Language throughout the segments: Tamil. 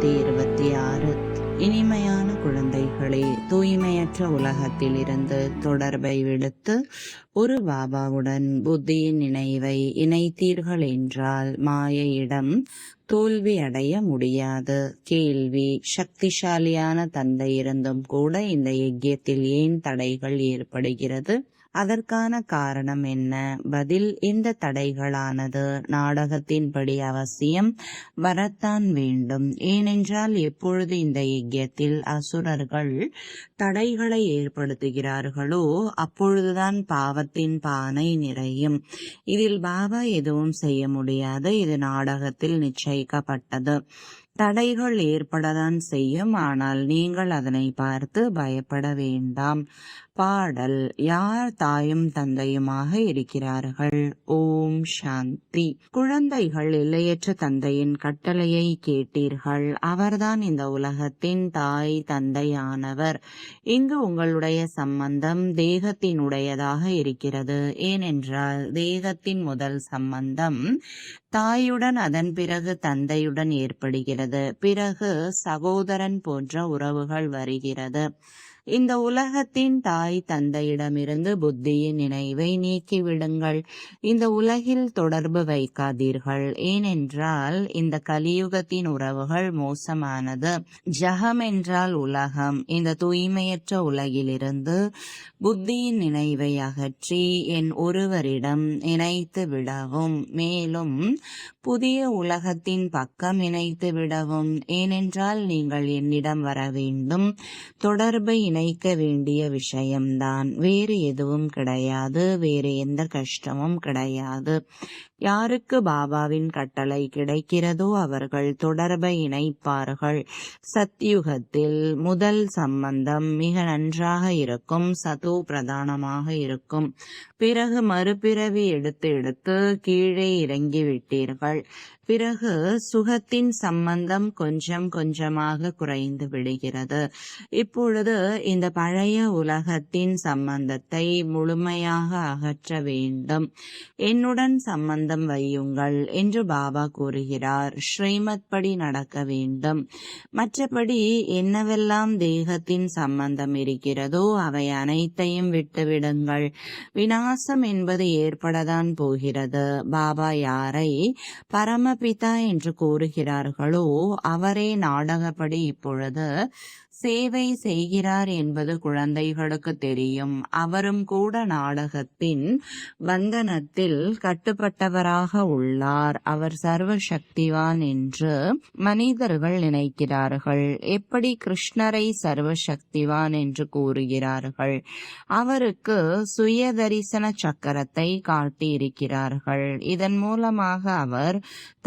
2026. இனிமையான குழந்தைகளே, தூய்மையற்ற உலகத்திலிருந்து தொடர்பை விடுத்து ஒரு பாபாவுடன் புத்தியின் நினைவை இணைத்தீர்கள் என்றால் மாயையிடம் தோல்வி அடைய முடியாது. கேள்வி: சக்திசாலியான தந்தை இருந்தும் கூட இந்த யஜ்யத்தில் ஏன் தடைகள் ஏற்படுகிறது? அதற்கான காரணம் என்ன? பதில்: இந்த தடைகளானது நாடகத்தின்படி அவசியம் வரத்தான் வேண்டும். ஏனென்றால் எப்பொழுது இந்த யஜ்யத்தில் அசுரர்கள் தடைகளை ஏற்படுத்துகிறார்களோ அப்பொழுதுதான் பாவத்தின் பானை நிறையும். இதில் பாபா எதுவும் செய்ய முடியாது. இது நாடகத்தில் நிச்சயிக்கப்பட்டது. தடைகள் ஏற்படத்தான் செய்யும். ஆனால் நீங்கள் அதனை பார்த்து பயப்பட வேண்டாம். பாடல்: யார் தாயும் தந்தையுமாக இருக்கிறார்கள்? ஓம் சாந்தி. குழந்தைகள், எல்லையற்ற தந்தையின் கட்டளையை கேட்டீர்கள். அவர்தான் இந்த உலகத்தின் தாய் தந்தையானவர். இங்கு உங்களுடைய சம்பந்தம் தேகத்தினுடையதாக இருக்கிறது. ஏனென்றால் தேகத்தின் முதல் சம்பந்தம் தாயுடன், அதன் பிறகு தந்தையுடன் ஏற்படுகிறது. பிறகு சகோதரன் போன்ற உறவுகள் வருகிறது. இந்த உலகத்தின் தாய் தந்தையிடமிருந்து புத்தியின் நினைவை நீக்கிவிடுங்கள். இந்த உலகில் தொடர்பு வைக்காதீர்கள். ஏனென்றால் இந்த கலியுகத்தின் உறவுகள் மோசமானது. ஜகம் என்றால் உலகம். இந்த தூய்மையற்ற உலகிலிருந்து புத்தியின் நினைவை அகற்றி என் ஒருவரிடம் இணைத்து விடவும், மேலும் புதிய உலகத்தின் பக்கம் இணைத்து விடவும். ஏனென்றால் நீங்கள் என்னிடம் வர வேண்டும். தொடர்பை இணைக்க வேண்டிய விஷயம்தான், வேறு எதுவும் கிடையாது. வேறு எந்த கஷ்டமும் கிடையாது. யாருக்கு பாபாவின் கட்டளை கிடைக்கிறதோ அவர்கள் தொடர்பை இணைப்பார்கள். சத்யுகத்தில் முதல் சம்பந்தம் மிக நன்றாக இருக்கும், சதோ பிரதானமாக இருக்கும். பிறகு மறுபிறவி எடுத்து எடுத்து கீழே இறங்கி விட்டீர்கள். பிறகு சுகத்தின் சம்பந்தம் கொஞ்சம் கொஞ்சமாக குறைந்து விடுகிறது. இப்பொழுது இந்த பழைய உலகத்தின் சம்பந்தத்தை முழுமையாக அகற்ற வேண்டும். என்னுடன் சம்பந்தம் வையுங்கள் என்று பாபா கூறுகிறார். ஸ்ரீமத் படி நடக்க வேண்டும். மற்றபடி என்னவெல்லாம் தேகத்தின் சம்பந்தம் இருக்கிறதோ அவை அனைத்தையும் விட்டுவிடுங்கள். விநாசம் என்பது ஏற்படத்தான் போகிறது. பாபா யாரை பரமபிதா என்று கூறுகிறார்களோ அவரே நாடகப்படி இப்பொழுது சேவை செய்கிறார் என்பது குழந்தைகளுக்கு தெரியும். அவரும் கூட நாடகத்தின் பந்தனத்தில் கட்டுப்பட்டவராக உள்ளார். அவர் சர்வ சக்திவான் என்று மனிதர்கள் நினைக்கிறார்கள். எப்படி கிருஷ்ணரை சர்வ சக்திவான் என்று கூறுகிறார்கள்? அவருக்கு சுய தரிசன சக்கரத்தை காட்டியிருக்கிறார்கள். இதன் மூலமாக அவர்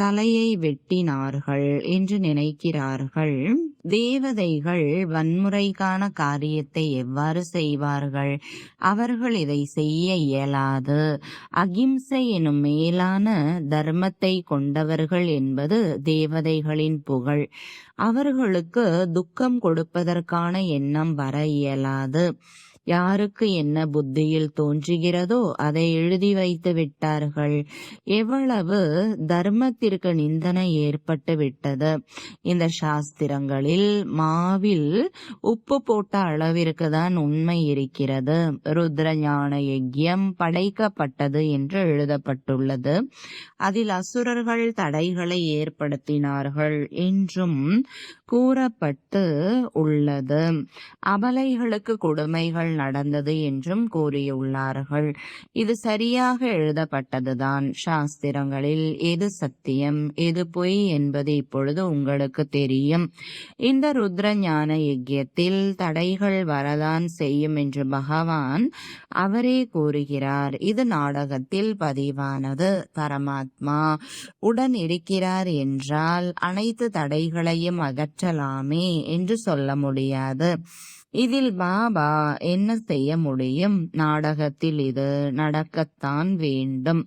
தலையை வெட்டினார்கள் என்று நினைக்கிறார்கள். தேவதைகள் வன்முறைக்கான காரியத்தை எவ்வாறு செய்வார்கள்? அவர்கள் இதை செய்ய இயலாது. அகிம்சை எனும் மேலான தர்மத்தை கொண்டவர்கள் என்பது தேவதைகளின் புகழ். அவர்களுக்கு துக்கம் கொடுப்பதற்கான எண்ணம் வர இயலாது. யாருக்கு என்ன புத்தியில் தோன்றுகிறதோ அதை எழுதி வைத்து விட்டார்கள். எவ்வளவு தர்மத்திற்கு நிந்தனை ஏற்பட்டு விட்டது. இந்த சாஸ்திரங்களில் மாவில் உப்பு போட்ட அளவிற்கு தான் உண்மை இருக்கிறது. ருத்ர ஞான யஜ்யம் படைக்கப்பட்டது என்று எழுதப்பட்டுள்ளது. அதில் அசுரர்கள் தடைகளை ஏற்படுத்தினார்கள் என்றும் கூறப்பட்டு உள்ளது. அபலைகளுக்கு கொடுமைகள் நடந்தது என்றும் கூறியுள்ளார்கள். இது சரியாக எழுதப்பட்டதுதான். சாஸ்திரங்களில் எது சத்தியம் எது பொய் என்பது இப்பொழுது உங்களுக்கு தெரியும். இந்த ருத்ர ஞான யஜ்யத்தில் தடைகள் வரதான் செய்யும் என்று பகவான் அவரே கூறுகிறார். இது நாடகத்தில் பதிவானது. பரமாத்மா உடன் இருக்கிறார் என்றால் அனைத்து தடைகளையும் அகற்றலாமே என்று சொல்ல முடியாது. இதில் பாபா என்ன செய்ய முடியும்? நாடகத்தில் இது நடக்கத்தான் வேண்டும்.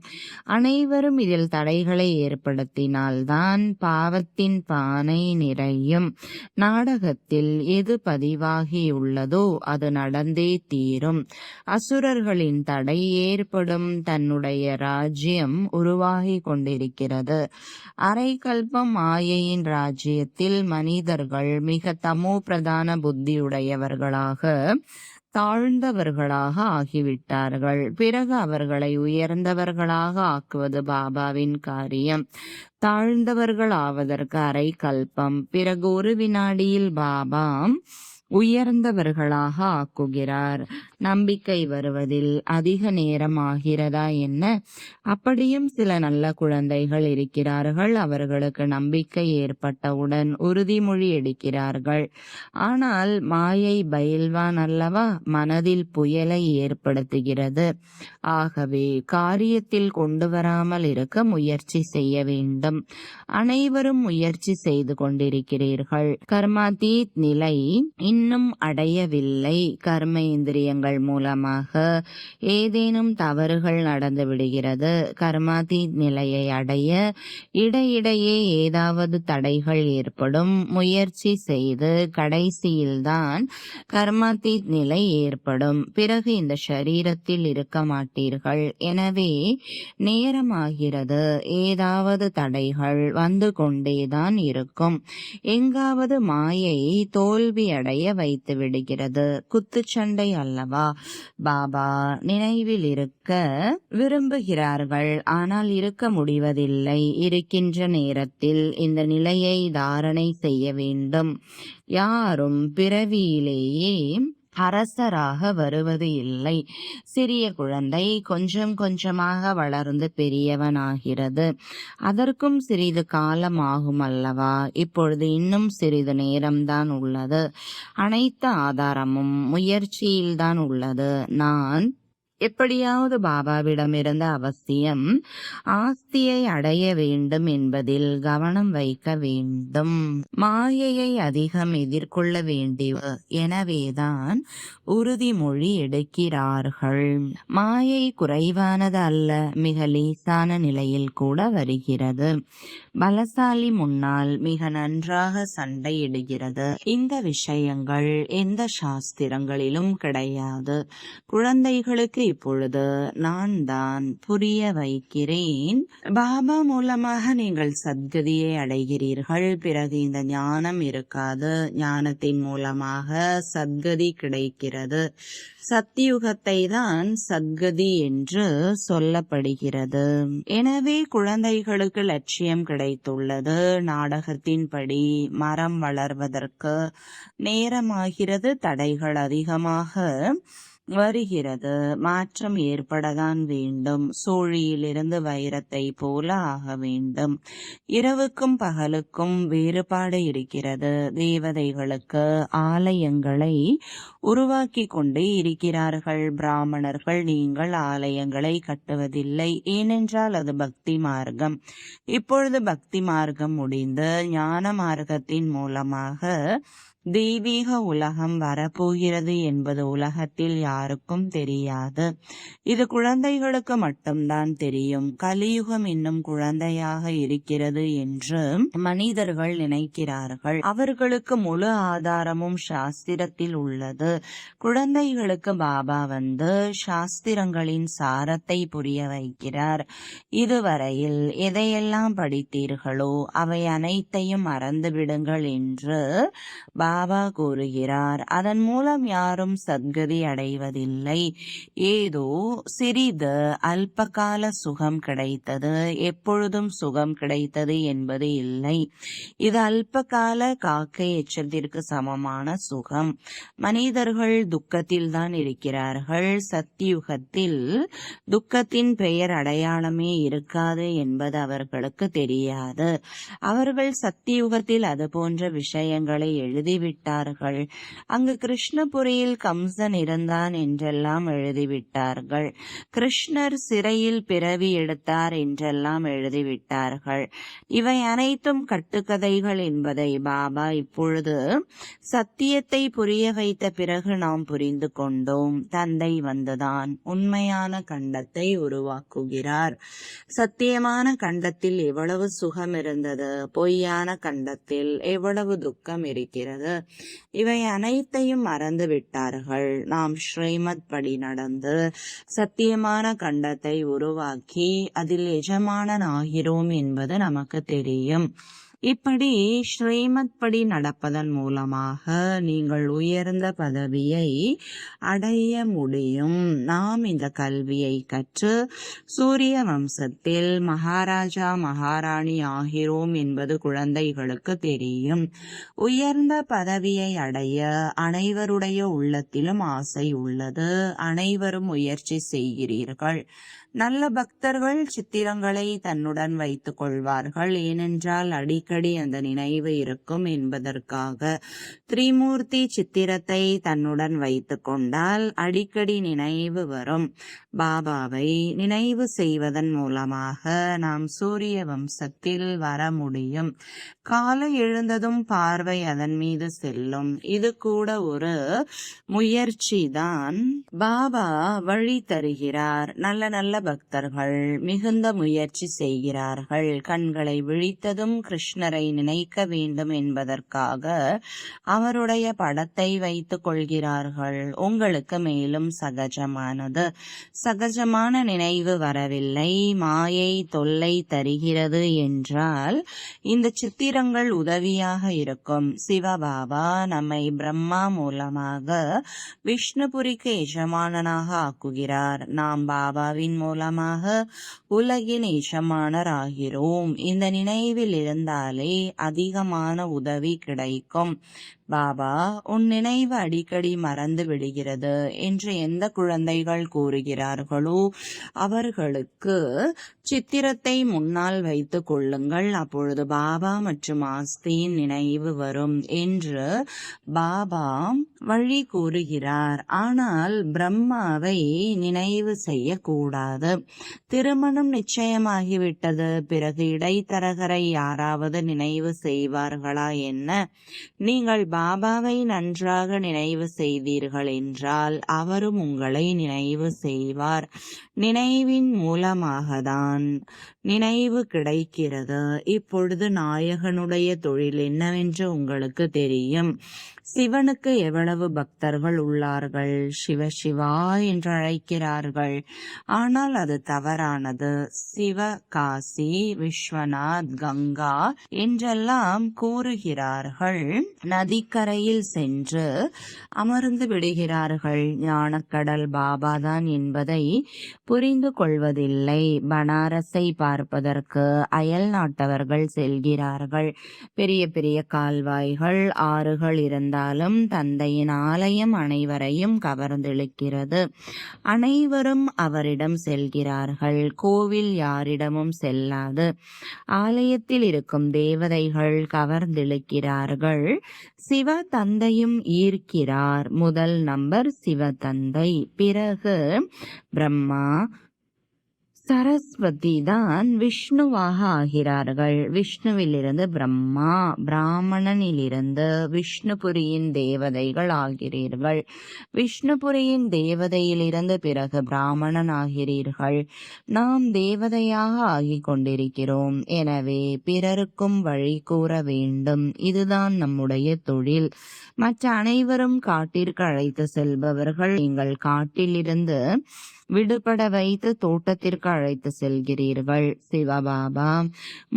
அனைவரும் இதில் தடைகளை ஏற்படுத்தினால்தான் பாவத்தின் பானை நிறையும். நாடகத்தில் எது பதிவாகியுள்ளதோ அது நடந்தே தீரும். அசுரர்களின் தடை ஏற்படும். தன்னுடைய ராஜ்யம் உருவாகி கொண்டிருக்கிறது. அரைக்கல்பம் மாயையின் ராஜ்யத்தில் மனிதர்கள் மிக தமோ பிரதான புத்தியுடையவர்களாக தாழ்ந்தவர்களாக ஆகிவிட்டார்கள். பிறகு அவர்களை உயர்ந்தவர்களாக ஆக்குவது பாபாவின் காரியம். தாழ்ந்தவர்கள் ஆவதற்கு அரை கல்பம், பிறகு ஒரு வினாடியில் பாபா உயர்ந்தவர்களாக ஆக்குகிறார். நம்பிக்கை வருவதில் அதிக நேரம் ஆகிறதா என்ன? அப்படியும் சில நல்ல குழந்தைகள் இருக்கிறார்கள். அவர்களுக்கு நம்பிக்கை ஏற்பட்டவுடன் உறுதிமொழி எடுக்கிறார்கள். ஆனால் மாயை பயில்வான் அல்லவா, மனதில் புயலை ஏற்படுத்துகிறது. ஆகவே காரியத்தில் கொண்டு வராமல் இருக்க முயற்சி செய்ய வேண்டும். அனைவரும் முயற்சி செய்து கொண்டிருக்கிறீர்கள். கர்மாதீத் நிலை இன்னும் அடையவில்லை. கர்மேந்திரியங்கள் மூலமாக ஏதேனும் தவறுகள் நடந்து விடுகிறது. கர்மாதீத் நிலையை அடைய இடையிடையே ஏதாவது தடைகள் ஏற்படும். முயற்சி செய்து கடைசியில்தான் கர்மாதீத் நிலை ஏற்படும். பிறகு இந்த சரீரத்தில் இருக்க மாட்டீர்கள். எனவே நேரமாகிறது. ஏதாவது தடைகள் வந்து கொண்டேதான் இருக்கும். எங்காவது மாயை தோல்வி அடைய வைத்து விடுகிறது. குத்துச்சண்டை அல்லவா? பாபா நினைவில் இருக்க விரும்புகிறார்கள், ஆனால் இருக்க முடிவதில்லை. இருக்கின்ற நேரத்தில் இந்த நிலையை தாரணை செய்ய வேண்டும். யாரும் பிறவியிலேயே அரசராக வருவது இல்லை. சிறிய குழந்தை கொஞ்சம் கொஞ்சமாக வளர்ந்து பெரியவனாகிறது. அதற்கும் சிறிது காலம் ஆகும் அல்லவா? இப்பொழுது இன்னும் சிறிது நேரம்தான் உள்ளது. அனைத்து ஆதாரமும் முயற்சியில்தான் உள்ளது. நான் எப்படியாவது பாபாவிடமிருந்து அவசியம் ஆஸ்தியை அடைய வேண்டும் என்பதில் கவனம் வைக்க வேண்டும். மாயையை அதிகம் எதிர்கொள்ள வேண்டிய எனவேதான் உறுதிமொழி எடுக்கிறார்கள். மாயை குறைவானது அல்ல, மிக லேசான நிலையில் கூட வருகிறது. பலசாலி முன்னால் மிக நன்றாக சண்டையிடுகிறது. இந்த விஷயங்கள் எந்த சாஸ்திரங்களிலும் கிடையாது. குழந்தைகளுக்கு இப்பொழுது நான் தான் புரிய வைக்கிறேன். பாபா மூலமாக நீங்கள் சத்கதியை அடைகிறீர்கள். பிறகு இந்த ஞானம் இருக்காது. ஞானத்தின் மூலமாக சத்கதி கிடைக்கிறது. சத்தியுகத்தை தான் சத்கதி என்று சொல்லப்படுகிறது. எனவே குழந்தைகளுக்கு லட்சியம் கிடைத்துள்ளது. நாடகத்தின்படி மரம் வளர்வதற்கு நேரமாகிறது. தடைகள் அதிகமாக வருகிறது. மாற்றம் ஏற்படத்தான் வேண்டும். சூழியிலிருந்து வைரத்தை போல ஆக வேண்டும். இரவுக்கும் பகலுக்கும் வேறுபாடு இருக்கிறது. தேவதைகளுக்கு ஆலயங்களை உருவாக்கி கொண்டே இருக்கிறார்கள். பிராமணர்கள் நீங்கள் ஆலயங்களை கட்டுவதில்லை, ஏனென்றால் அது பக்தி மார்க்கம். இப்பொழுது பக்தி மார்க்கம் முடிந்து ஞான மார்க்கத்தின் மூலமாக தெய்வீக உலகம் வரப்போகிறது என்பது உலகத்தில் யாருக்கும் தெரியாது. இது குழந்தைகளுக்கு மட்டும்தான் தெரியும். கலியுகம் இன்னும் குழந்தையாக இருக்கிறது என்று மனிதர்கள் நினைக்கிறார்கள். அவர்களுக்கு முழு ஆதாரமும் சாஸ்திரத்தில் உள்ளது. குழந்தைகளுக்கு பாபா வந்து சாஸ்திரங்களின் சாரத்தை புரிய வைக்கிறார். இதுவரையில் எதையெல்லாம் படித்தீர்களோ அவை அனைத்தையும் மறந்துவிடுங்கள் என்று பாபா கூறுகிறார். அதன் மூலம் யாரும் சத்கதி அடைவதில்லை. ஏதோ சிறிது அல்பகால சுகம் கிடைத்தது, எப்பொழுதும் சுகம் கிடைத்தது என்பது இல்லை. இது அல்பகால காக்கை எச்சத்திற்கு சமமான சுகம். மனிதர்கள் துக்கத்தில் தான் இருக்கிறார்கள். சத்தியுகத்தில் துக்கத்தின் பெயர் அடையாளமே இருக்காது என்பது அவர்களுக்கு தெரியாது. அவர்கள் சத்தியுகத்தில் அது போன்ற விஷயங்களை எழுதி எழுதிவிட்டார்கள். அங்கு கிருஷ்ணபுரியில் கம்சன் இருந்தான் என்றெல்லாம் எழுதிவிட்டார்கள். கிருஷ்ணர் சிறையில் பிறவி எடுத்தார் என்றெல்லாம் எழுதிவிட்டார்கள். இவை அனைத்தும் கட்டுக்கதைகள் என்பதை பாபா இப்பொழுது சத்தியத்தை புரிய வைத்த பிறகு நாம் புரிந்து கொண்டோம். தந்தை வந்துதான் உண்மையான கண்டத்தை உருவாக்குகிறார். சத்தியமான கண்டத்தில் எவ்வளவு சுகம் இருந்தது, பொய்யான கண்டத்தில் எவ்வளவு துக்கம் இருக்கிறது, இவை அனைத்தையும் மறந்து விட்டார்கள். நாம் ஸ்ரீமத் படி நடந்து சத்தியமான கண்டத்தை உருவாக்கி அதில் எஜமானன் ஆகிறோம் என்பது நமக்கு தெரியும். இப்படி ஸ்ரீமத் படி நடப்பதன் மூலமாக நீங்கள் உயர்ந்த பதவியை அடைய முடியும். நாம் இந்த கல்வியை கற்று சூரிய வம்சத்தில் மகாராஜா மகாராணி ஆகிறோம் என்பது குழந்தைகளுக்கு தெரியும். உயர்ந்த பதவியை அடைய அனைவருடைய உள்ளத்திலும் ஆசை உள்ளது. அனைவரும் முயற்சி செய்கிறீர்கள். நல்ல பக்தர்கள் சித்திரங்களை தன்னுடன் வைத்துக் கொள்வார்கள். ஏனென்றால் அடிக்கடி அந்த நினைவு இருக்கும் என்பதற்காக. திரிமூர்த்தி சித்திரத்தை தன்னுடன் வைத்து கொண்டால் அடிக்கடி நினைவு வரும். பாபாவை நினைவு செய்வதன் மூலமாக நாம் சூரிய வம்சத்தில் வர முடியும். காலை எழுந்ததும் பார்வை அதன் மீது செல்லும். இது கூட ஒரு முயற்சி தான். பாபா வழி தருகிறார். நல்ல நல்ல பக்தர்கள் மிகுந்த முயற்சி செய்கிறார்கள். கண்களை விழித்ததும் கிருஷ்ணரை நினைக்க வேண்டும் என்பதற்காக அவருடைய படத்தை வைத்துக் கொள்கிறார்கள். உங்களுக்கு மேலும் சகஜமானது. சகஜமான நினைவு வரவில்லை, மாயை தொல்லை தருகிறது என்றால் இந்த சித்திரங்கள் உதவியாக இருக்கும். சிவபாபா நம்மை பிரம்மா மூலமாக விஷ்ணுபுரிக்கு எஜமானனாக ஆக்குகிறார். நாம் பாபாவின் மூலமாக உலகின் எஜமானர் ஆகிறோம். இந்த நினைவில் இருந்தாலே அதிகமான உதவி கிடைக்கும். பாபா, உன் நினைவு அடிக்கடி மறந்து விடுகிறது என்று எந்த குழந்தைகள் கூறுகிறார்களோ அவர்களுக்கு சித்திரத்தை முன்னால் வைத்துக் கொள்ளுங்கள். அப்பொழுது பாபா மற்றும் ஆஸ்தியின் நினைவு வரும் என்று பாபா வழி கூறுகிறார். ஆனால் பிரம்மாவை நினைவு செய்யக்கூடாது. திருமணம் நிச்சயமாகிவிட்டது. பிறகு இடைத்தரகரை யாராவது நினைவு செய்வார்களா என்ன? நீங்கள் பாபாவை நன்றாக நினைவு செய்தீர்கள் என்றால் அவரும் உங்களை நினைவு செய்வார். நினைவின் மூலமாகத்தான் நினைவு கிடைக்கிறது. இப்பொழுது நாயகனுடைய தொழில் என்னவென்று உங்களுக்கு தெரியும். சிவனுக்கு எவ்வளவு பக்தர்கள் உள்ளார்கள். சிவ சிவா என்று அழைக்கிறார்கள். ஆனால் அது தவறானது. சிவ காசி, விஸ்வநாத், கங்கா என்றெல்லாம் கூறுகிறார்கள். நதிக்கரையில் சென்று அமர்ந்து விடுகிறார்கள். ஞானக்கடல் பாபாதான் என்பதை புரிந்து கொள்வதில்லை. பனாரஸை பார்ப்பதற்கு அயல் நாட்டவர்கள் செல்கிறார்கள். பெரிய பெரிய கால்வாய்கள், ஆறுகள் இருந்தாலும் தந்தையின் ஆலயம் அனைவரையும் கவர்ந்திழுக்கிறது. அனைவரும் அவரிடம் செல்கிறார்கள். கோவில் யாரிடமும் செல்லாது. ஆலயத்தில் இருக்கும் தேவதைகள் கவர்ந்திழுக்கிறார்கள். சிவ தந்தையும் ஈர்க்கிறார். முதல் நம்பர் சிவ தந்தை, பிறகு பிரம்மா, சரஸ்வதி தான் விஷ்ணுவாக ஆகிறார்கள். விஷ்ணுவிலிருந்து பிரம்மா, பிராமணனிலிருந்து விஷ்ணுபுரியின் தேவதைகள் ஆகிறீர்கள். விஷ்ணுபுரியின் தேவதையிலிருந்து பிறகு பிராமணன் ஆகிறீர்கள். நாம் தேவதையாக ஆகிக் கொண்டிருக்கிறோம். எனவே பிறருக்கும் வழி கூற வேண்டும். இதுதான் நம்முடைய தொழில். மற்ற அனைவரும் காட்டிற்கு அழைத்து செல்பவர்கள். நீங்கள் காட்டிலிருந்து விடுபட வைத்து தோட்டத்திற்கு அழைத்து செல்கிறீர்கள். சிவபாபா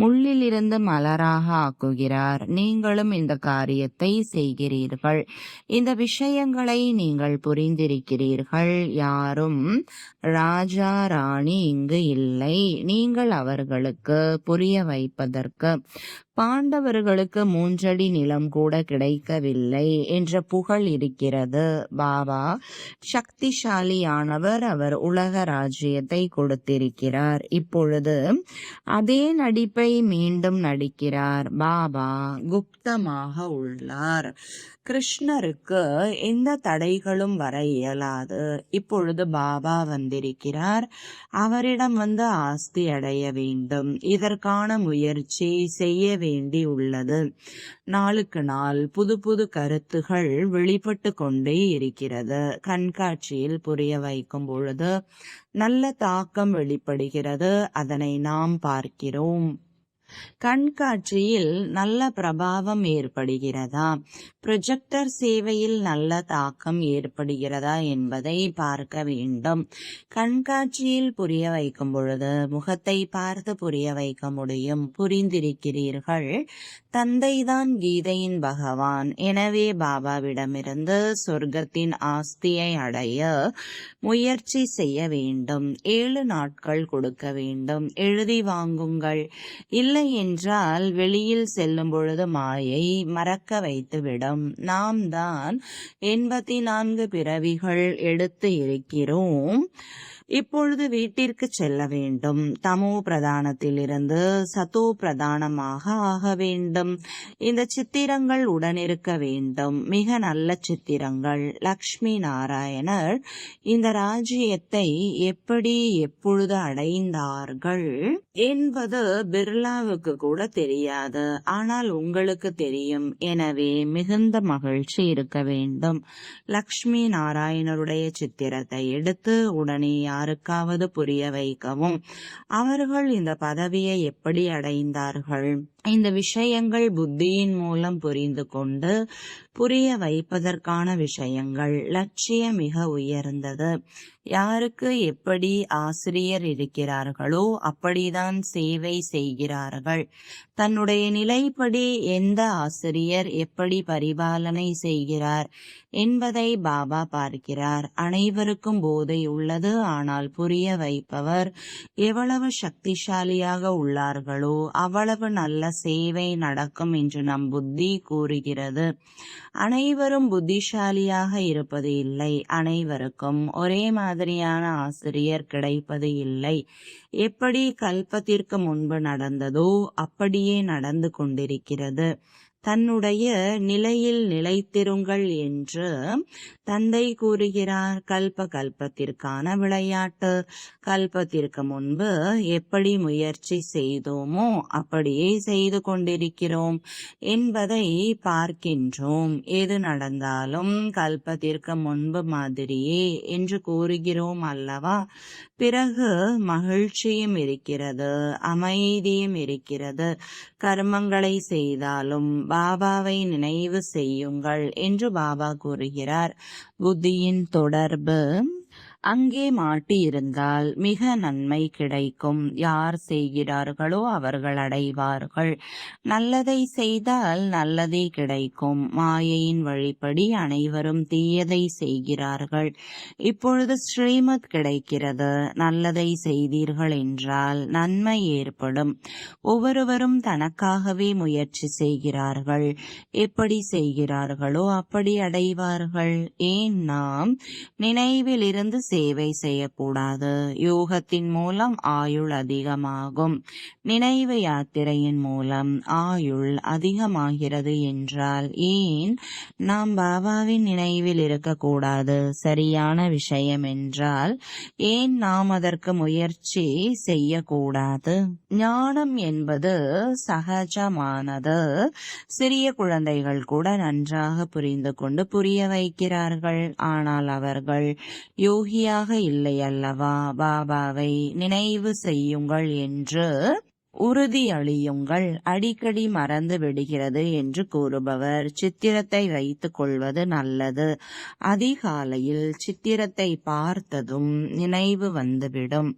முள்ளில் இருந்து மலராக ஆக்குகிறார். நீங்களும் இந்த காரியத்தை செய்கிறீர்கள். இந்த விஷயங்களை நீங்கள் புரிந்திருக்கிறீர்கள். யாரும் ராஜா ராணி இங்கு இல்லை. நீங்கள் அவர்களுக்கு புரிய வைப்பதற்கு பாண்டவர்களுக்கு 3 அடி நிலம் கூட கிடைக்கவில்லை என்ற புகழ் இருக்கிறது. பாபா சக்திசாலியானவர். அவர் உலக ராஜ்யத்தை கொடுத்திருக்கிறார். இப்பொழுது அதே நடிப்பை மீண்டும் நடிக்கிறார். பாபா குப்தமாக உள்ளார். கிருஷ்ணருக்கு எந்த தடைகளும் வர இயலாது. இப்பொழுது பாபா வந்திருக்கிறார். அவரிடம் வந்து ஆஸ்தி அடைய வேண்டும். இதற்கான முயற்சி செய்ய வேண்டி உள்ளது. நாளுக்கு நாள் புது புது கருத்துகள் வெளிப்பட்டு கொண்டே இருக்கிறது. கண்காட்சியில் புரிய வைக்கும் பொழுது நல்ல தாக்கம் வெளிப்படுகிறது. அதனை நாம் பார்க்கிறோம். கண்காட்சியில் நல்ல பிரபாவம் ஏற்படுகிறதா, ப்ரொஜெக்டர் சேவையில் நல்ல தாக்கம் ஏற்படுகிறதா என்பதை பார்க்க வேண்டும். கண்காட்சியில் புரிய வைக்கும் பொழுது முகத்தை பார்த்து புரிய வைக்க முடியும். புரிந்திருக்கிறீர்கள். தந்தைதான் கீதையின் பகவான். எனவே பாபாவிடமிருந்து சொர்க்கத்தின் ஆஸ்தியை அடைய முயற்சி செய்ய வேண்டும். 7 நாட்கள் கொடுக்க வேண்டும். எழுதி வாங்குங்கள். இல்லை என்றால் வெளியில் செல்லும் பொழுது மாயை மறக்க வைத்துவிடும். நாம் தான் 84 பிறவிகள் எடுத்து இருக்கிறோம். இப்பொழுது வீட்டிற்கு செல்ல வேண்டும். தமோ பிரதானத்திலிருந்து சதோ பிரதானமாக ஆக வேண்டும். இந்த சித்திரங்கள் உடனிருக்க வேண்டும். மிக நல்ல சித்திரங்கள். லக்ஷ்மி நாராயணர் இந்த ராஜ்யத்தை எப்படி எப்பொழுது அடைந்தார்கள் என்பது பிர்லாவுக்கு கூட தெரியாது. ஆனால் உங்களுக்கு தெரியும். எனவே மிகுந்த மகிழ்ச்சி இருக்க வேண்டும். லக்ஷ்மி நாராயணருடைய சித்திரத்தை எடுத்து உடனே யாருக்காவது புரிய வைக்கவும். அவர்கள் இந்த பதவியை எப்படி அடைந்தார்கள், இந்த விஷயங்கள் புத்தியின் மூலம் புரிந்து கொண்டு புரிய வைப்பதற்கான விஷயங்கள். லட்சியம் மிக உயர்ந்தது. யாருக்கு எப்படி ஆசிரியர் இருக்கிறார்களோ அப்படிதான் சேவை செய்கிறார்கள். தன்னுடைய நிலைப்படி எந்த ஆசிரியர் எப்படி பரிபாலனை செய்கிறார் என்பதை பாபா பார்க்கிறார். அனைவருக்கும் போதை உள்ளது. ஆனால் புரிய வைப்பவர் எவ்வளவு சக்திசாலியாக உள்ளார்களோ அவ்வளவு நல்ல சேவை நடக்கும் என்று நம் புத்தி கூறுகிறது. அனைவரும் புத்திசாலியாக இருப்பது இல்லை. அனைவருக்கும் ஒரே மாதிரியான ஆசிரியர் கிடைப்பது இல்லை. எப்படி கல்பத்திற்கு முன்பு நடந்ததோ அப்படியே நடந்து கொண்டிருக்கிறது. தன்னுடைய நிலையில் நிலைத்திருங்கள் என்று தந்தை கூறுகிறார். கல்பத்திற்கான விளையாட்டு. கல்பத்திற்கு முன்பு எப்படி முயற்சி செய்தோமோ அப்படியே செய்து கொண்டிருக்கிறோம் என்பதை பார்க்கின்றோம். எது நடந்தாலும் கல்பத்திற்கு முன்பு மாதிரியே என்று கூறுகிறோம் அல்லவா? பிறகு மகிழ்ச்சியும் இருக்கிறது, அமைதியும் இருக்கிறது. கர்மங்களை செய்தாலும் பாபாவை நினைவு செய்யுங்கள் என்று பாபா கூறுகிறார். புத்தியின் தொடர்பு அங்கே மாட்டி இருந்தால் மிக நன்மை கிடைக்கும். யார் செய்கிறார்களோ அவர்கள் அடைவார்கள். நல்லதை செய்தால் நல்லதே கிடைக்கும். மாயையின் வழிப்படி அனைவரும் தீயதை செய்கிறார்கள். இப்பொழுது ஸ்ரீமத் கிடைக்கிறது. நல்லதை செய்தீர்கள் என்றால் நன்மை ஏற்படும். ஒவ்வொருவரும் தனக்காகவே முயற்சி செய்கிறார்கள். எப்படி செய்கிறார்களோ அப்படி அடைவார்கள். ஏன் நாம் நினைவில் இருந்து சேவை செய்யக்கூடாது? யோகத்தின் மூலம் ஆயுள் அதிகமாகும். நினைவு யாத்திரையின் மூலம் ஆயுள் அதிகமாகிறது என்றால் ஏன் நாம் பாபாவின் நினைவில் இருக்கக்கூடாது? சரியான விஷயம் என்றால் ஏன் நாம் அதற்கு முயற்சி செய்யக்கூடாது? ஞானம் என்பது சகஜமானது. சிறிய குழந்தைகள் கூட நன்றாக புரிந்து கொண்டு புரிய வைக்கிறார்கள். ஆனால் அவர்கள் யோகியாக இல்லை அல்லவா? பாபாவை நினைவு செய்யுங்கள் என்று உறுதி அளியுங்கள். அடிக்கடி மறந்து விடுகிறது என்று கூறுபவர் சித்திரத்தை வைத்துக் கொள்வது நல்லது. அதிகாலையில் சித்திரத்தை பார்த்ததும் நினைவு வந்துவிடும்.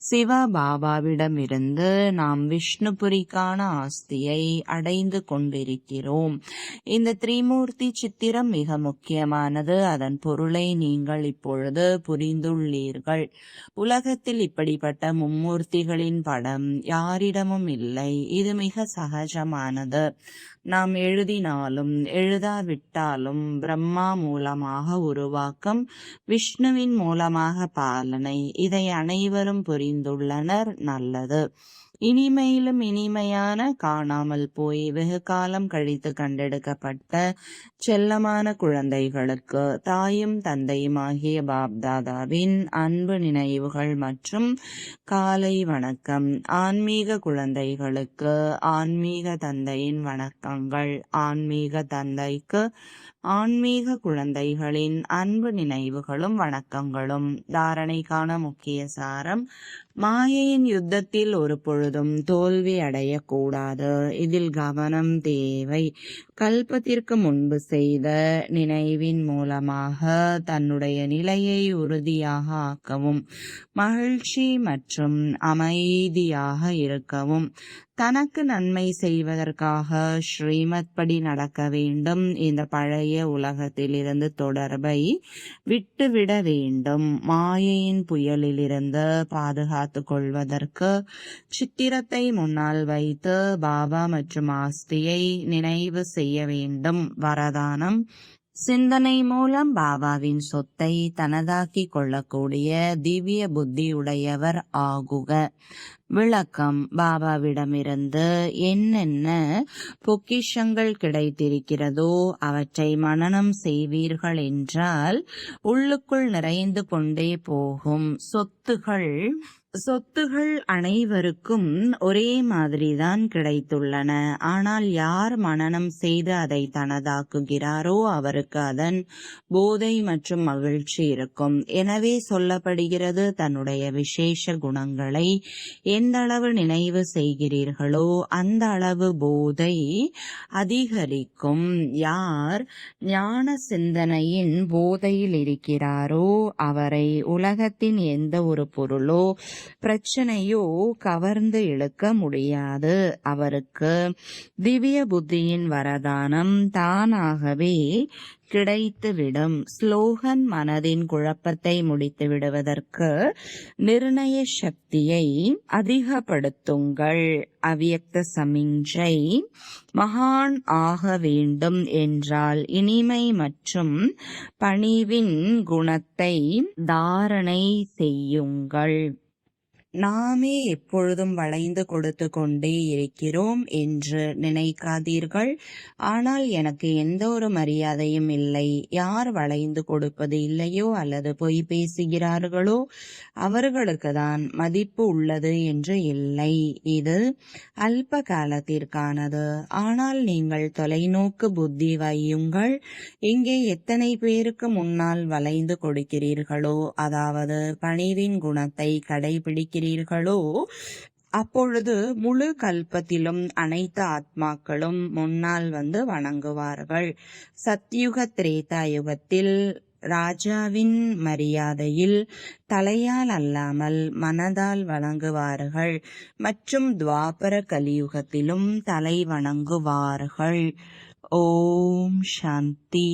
சிவ பாபாவிடமிருந்து நாம் விஷ்ணுபுரிக்கான ஆஸ்தியை அடைந்து கொண்டிருக்கிறோம். இந்த திரிமூர்த்தி சித்திரம் மிக முக்கியமானது. அதன் பொருளை நீங்கள் இப்பொழுது புரிந்துள்ளீர்கள். உலகத்தில் இப்படிப்பட்ட மும்மூர்த்திகளின் படம் யாரிடம் அவசியமும் இல்லை. இது மிக சகஜமானது. நாம் எழுதினாலும் எழுதாவிட்டாலும் பிரம்மா மூலமாக உருவாக்கம், விஷ்ணுவின் மூலமாக பாலனை. இதை அனைவரும் புரிந்துள்ளனர். நல்லது. இனிமையிலும் இனிமையான, காணாமல் போய் வெகு காலம் கழித்து கண்டெடுக்கப்பட்ட செல்லமான குழந்தைகளுக்கு தாயும் தந்தையுமாகிய பாப்தாதாவின் அன்பு நினைவுகள் மற்றும் காலை வணக்கம். ஆன்மீக குழந்தைகளுக்கு ஆன்மீக தந்தையின் வணக்கங்கள். ஆன்மீக தந்தைக்கு ஆன்மீக குழந்தைகளின் அன்பு நினைவுகளும் வணக்கங்களும். தாரணைக்கான முக்கிய சாரம்: மாயையின் யுத்தத்தில் ஒரு பொழுதும் தோல்வி அடையக்கூடாது. இதில் கவனம் தேவை. கல்பத்திற்கு முன்பு செய்த நினைவின் மூலமாக தன்னுடைய நிலையை உறுதியாக ஆக்கவும், மகிழ்ச்சி மற்றும் அமைதியாக இருக்கவும், தனக்கு நன்மை செய்வதற்காக ஸ்ரீமத் படி நடக்க வேண்டும். இந்த பழைய உலகத்திலிருந்து தொடர்பை விட்டுவிட வேண்டும். மாயையின் புயலிலிருந்து பாதுகாத்து கொள்வதற்கு சித்திரத்தை முன்னால் வைத்து பாபா மற்றும் ஆஸ்தியை நினைவு செய்ய வேண்டும். வரதானம்: சிந்தனை மூலம் பாபாவின் சொத்தை தனதாக்கி கொள்ளக்கூடிய திவ்ய புத்தி உடையவர் ஆகுக. விளக்கம்: பாபாவிடமிருந்து என்னென்ன பொக்கிஷங்கள் கிடைத்திருக்கிறதோ அவற்றை மனனம் செய்வீர்கள் என்றால் உள்ளுக்குள் நிறைந்து கொண்டே போகும். சொத்துகள் அனைவருக்கும் ஒரே மாதிரிதான் கிடைத்துள்ளன. ஆனால் யார் மனனம் செய்து அதை தனதாக்குகிறாரோ அவருக்கு அதன் போதை மற்றும் மகிழ்ச்சி இருக்கும். எனவே சொல்லப்படுகிறது, தன்னுடைய விசேஷ குணங்களை எந்த அளவு நினைவு செய்கிறீர்களோ அந்த அளவு போதை அதிகரிக்கும். யார் ஞான சிந்தனையின் போதையில் இருக்கிறாரோ அவரை உலகத்தின் எந்த ஒரு பொருளோ பிரச்சனையோ கவர்ந்து இழுக்க முடியாது. அவருக்கு திவ்ய புத்தியின் வரதானம் தானாகவே கிடைத்துவிடும். ஸ்லோகன்: மனதின் குழப்பத்தை முடித்து விடுவதற்கு நிர்ணய சக்தியை அதிகப்படுத்துங்கள். அவ்யக்த சமிஞ்சை: மகான் ஆக வேண்டும் என்றால் இனிமை மற்றும் பணிவின் குணத்தை தாரணை செய்யுங்கள். நாமே எப்பொழுதும் வளைந்து கொடுத்து கொண்டே இருக்கிறோம் என்று நினைக்காதீர்கள். ஆனால் எனக்கு எந்த ஒரு மரியாதையும் இல்லை. யார் வளைந்து கொடுப்பது இல்லையோ அல்லது பொய் பேசுகிறார்களோ அவர்களுக்கு தான் மதிப்பு உள்ளது என்று இல்லை. இது அல்ப காலத்திற்கானது. ஆனால் நீங்கள் தொலைநோக்கு புத்தி வையுங்கள். இங்கே எத்தனை பேருக்கு முன்னால் வளைந்து கொடுக்கிறீர்களோ, அதாவது பணிவின் குணத்தை கடைபிடிக்கிறீர்களோ, அப்பொழுது முழு கல்பத்திலும் அனைத்து ஆத்மாக்களும் முன்னால் வந்து வணங்குவார்கள். சத்யுக திரேதா யுகத்தில் ராஜாவின் மரியாதையில் தலையால் அல்லாமல் மனதால் வணங்குவார்கள் மற்றும் துவாபர கலியுகத்திலும் தலை வணங்குவார்கள். ஓம் சாந்தி.